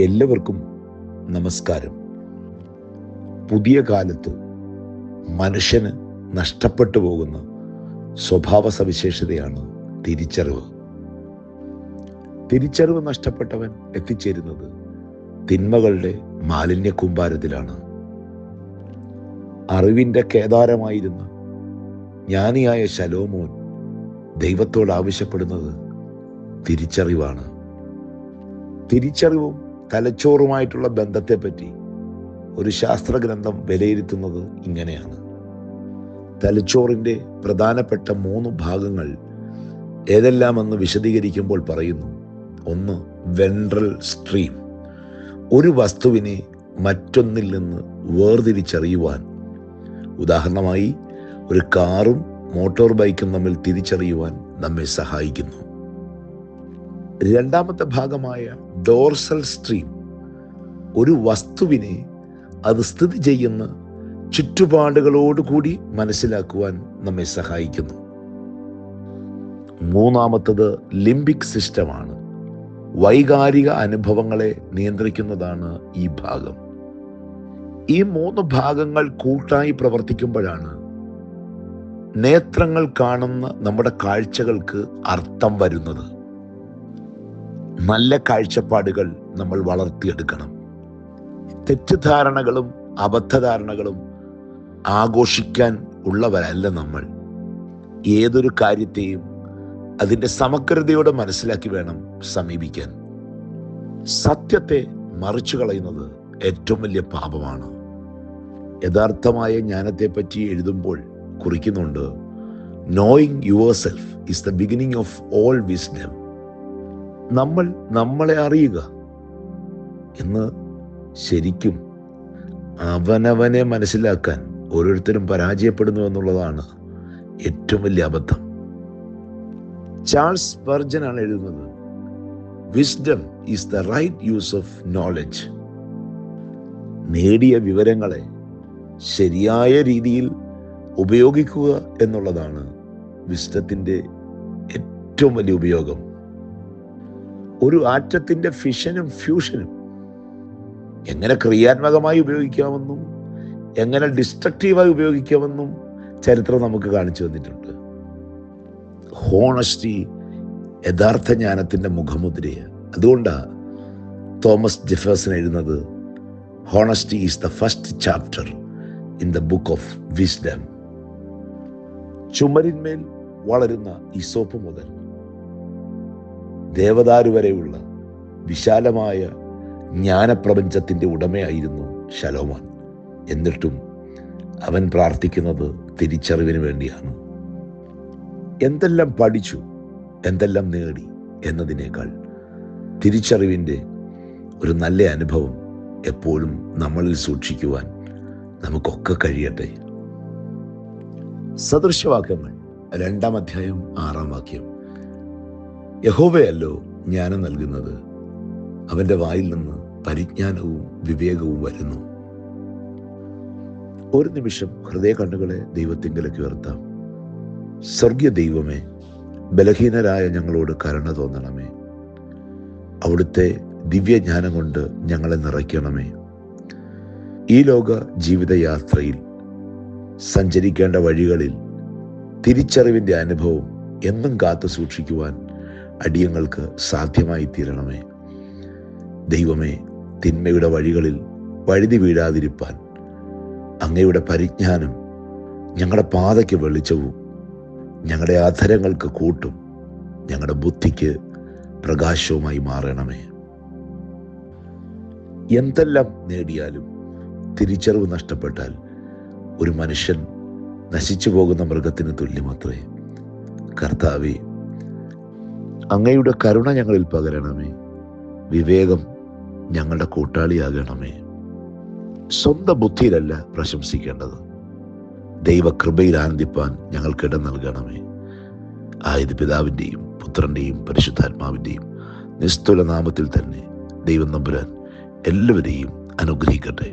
എല്ലാവർക്കും നമസ്കാരം. പുതിയ കാലത്ത് മനുഷ്യന് നഷ്ടപ്പെട്ടു പോകുന്ന സ്വഭാവ സവിശേഷതയാണ് തിരിച്ചറിവ്. തിരിച്ചറിവ് നഷ്ടപ്പെട്ടവൻ എത്തിച്ചേരുന്നത് തിന്മകളുടെ മാലിന്യ കൂമ്പാരത്തിലാണ്. അറിവിൻ്റെ കേദാരമായിരുന്ന ജ്ഞാനിയായ ശലോമോൻ ദൈവത്തോട് ആവശ്യപ്പെടുന്നത് തിരിച്ചറിവാണ്. തിരിച്ചറിവും തലച്ചോറുമായിട്ടുള്ള ബന്ധത്തെപ്പറ്റി ഒരു ശാസ്ത്രഗ്രന്ഥം വിലയിരുത്തുന്നത് ഇങ്ങനെയാണ്. തലച്ചോറിൻ്റെ പ്രധാനപ്പെട്ട 3 ഭാഗങ്ങൾ ഏതെല്ലാമെന്ന് വിശദീകരിക്കുമ്പോൾ പറയുന്നു. 1. വെൻട്രൽ സ്ട്രീം, ഒരു വസ്തുവിനെ മറ്റൊന്നിൽ നിന്ന് വേർതിരിച്ചറിയുവാൻ. ഉദാഹരണമായി ഒരു കാറും മോട്ടോർ ബൈക്കും തമ്മിൽ തിരിച്ചറിയുവാൻ നമ്മെ സഹായിക്കുന്നു. 2ാമത്തെ ഭാഗമായ ഡോർസൽ സ്ട്രീം, ഒരു വസ്തുവിനെ അത് സ്ഥിതി ചെയ്യുന്ന ചുറ്റുപാടുകളോടുകൂടി മനസ്സിലാക്കുവാൻ നമ്മെ സഹായിക്കുന്നു. 3ാമത്തത് ലിംബിക് സിസ്റ്റമാണ്. വൈകാരിക അനുഭവങ്ങളെ നിയന്ത്രിക്കുന്നതാണ് ഈ ഭാഗം. ഈ 3 ഭാഗങ്ങൾ കൂട്ടായി പ്രവർത്തിക്കുമ്പോഴാണ് നേത്രങ്ങൾ കാണുന്ന നമ്മുടെ കാഴ്ചകൾക്ക് അർത്ഥം വരുന്നത്. നല്ല കാഴ്ചപ്പാടുകൾ നമ്മൾ വളർത്തിയെടുക്കണം. തെറ്റിദ്ധാരണകളും അബദ്ധധാരണകളും ആഘോഷിക്കാൻ ഉള്ളവരല്ല നമ്മൾ. ഏതൊരു കാര്യത്തെയും അതിൻ്റെ സമഗ്രതയോടെ മനസ്സിലാക്കി വേണം സമീപിക്കാൻ. സത്യത്തെ മറിച്ചു കളയുന്നത് ഏറ്റവും വലിയ പാപമാണ്. യഥാർത്ഥമായ ജ്ഞാനത്തെപ്പറ്റി എഴുതുമ്പോൾ കുറിക്കുന്നുണ്ട്, knowing yourself is the beginning of all wisdom. നമ്മൾ നമ്മളെ അറിയുക എന്ന് ശരിക്കും അവനവനെ മനസ്സിലാക്കാൻ ഓരോരുത്തരും പരാജയപ്പെടുന്നു എന്നുള്ളതാണ് ഏറ്റവും വലിയ അബദ്ധം. ചാൾസ് സ്പർജൻ ആണ് എഴുതുന്നത്, wisdom is the right use of knowledge. നേടിയ വിവരങ്ങളെ ശരിയായ രീതിയിൽ ഉപയോഗിക്കുക എന്നുള്ളതാണ് വിസ്ഡത്തിൻ്റെ ഏറ്റവും വലിയ ഉപയോഗം. ഒരു ആറ്റത്തിൻ്റെ ഫിഷനും ഫ്യൂഷനും എങ്ങനെ ക്രിയാത്മകമായി ഉപയോഗിക്കാമെന്നും എങ്ങനെ ഡിസ്ട്രക്റ്റീവായി ഉപയോഗിക്കാമെന്നും ചരിത്രം നമുക്ക് കാണിച്ചു തന്നിട്ടുണ്ട്. ഹോണസ്റ്റി യഥാർത്ഥ ജ്ഞാനത്തിൻ്റെ മുഖമുദ്രയാണ്. അതുകൊണ്ടാണ് തോമസ് ജെഫേഴ്സൺ എഴുതുന്നത്, honesty is the first chapter in the book of wisdom. ചുമരിന്മേൽ വളരുന്ന ഈസോപ്പ് മുതൽ ദേവദാരു വരെയുള്ള വിശാലമായ ജ്ഞാനപ്രപഞ്ചത്തിൻ്റെ ഉടമയായിരുന്നു ശലോമോൻ. എന്നിട്ടും അവൻ പ്രാർത്ഥിക്കുന്നത് തിരിച്ചറിവിന് വേണ്ടിയാണ്. എന്തെല്ലാം പഠിച്ചു, എന്തെല്ലാം നേടി എന്നതിനേക്കാൾ തിരിച്ചറിവിൻ്റെ ഒരു നല്ല അനുഭവം എപ്പോഴും നമ്മളിൽ സൂക്ഷിക്കുവാൻ നമുക്കൊക്കെ കഴിയട്ടെ. സദൃശവാക്യങ്ങൾ 2-ാം അധ്യായം 6-ാം വാക്യം, യഹോവയല്ലോ ജ്ഞാനം നൽകുന്നത്, അവൻ്റെ വായിൽ നിന്ന് പരിജ്ഞാനവും വിവേകവും വരുന്നു. ഒരു നിമിഷം ഹൃദയ കണ്ണുകളെ ദൈവത്തിങ്കലേക്ക് ഉയർത്താം. സ്വർഗീയ ദൈവമേ, ബലഹീനരായ ഞങ്ങളോട് കരുണ തോന്നണമേ. അവിടുത്തെ ദിവ്യജ്ഞാനം കൊണ്ട് ഞങ്ങളെ നിറയ്ക്കണമേ. ഈ ലോക ജീവിതയാത്രയിൽ സഞ്ചരിക്കേണ്ട വഴികളിൽ തിരിച്ചറിവിൻ്റെ അനുഭവം എന്നും കാത്തു സൂക്ഷിക്കുവാൻ അടിയങ്ങൾക്ക് സാധ്യമായി തീരണമേ. ദൈവമേ, തിന്മയുടെ വഴികളിൽ വഴുതി വീഴാതിരിപ്പാൻ അങ്ങയുടെ പരിജ്ഞാനം ഞങ്ങളുടെ പാതയ്ക്ക് വെളിച്ചവും ഞങ്ങളുടെ അധരങ്ങൾക്ക് കൂട്ടും ഞങ്ങളുടെ ബുദ്ധിക്ക് പ്രകാശവുമായി മാറണമേ. എന്തെല്ലാം നേടിയാലും തിരിച്ചറിവ് നഷ്ടപ്പെട്ടാൽ ഒരു മനുഷ്യൻ നശിച്ചു പോകുന്ന മൃഗത്തിന് തുല്യമത്രേ. കർത്താവേ, അങ്ങയുടെ കരുണ ഞങ്ങളിൽ പകരണമേ. വിവേകം ഞങ്ങളുടെ കൂട്ടാളിയാകണമേ. സ്വന്തം ബുദ്ധിയിലല്ല പ്രശംസിക്കേണ്ടത്, ദൈവകൃപയിൽ ആനന്ദിപ്പാൻ ഞങ്ങൾക്കിട നൽകണമേ. ആയത് പിതാവിൻ്റെയും പുത്രൻ്റെയും പരിശുദ്ധാത്മാവിൻ്റെയും നിസ്തുല നാമത്തിൽ തന്നെ ദൈവം തമ്പുരാൻ എല്ലാവരെയും അനുഗ്രഹിക്കട്ടെ.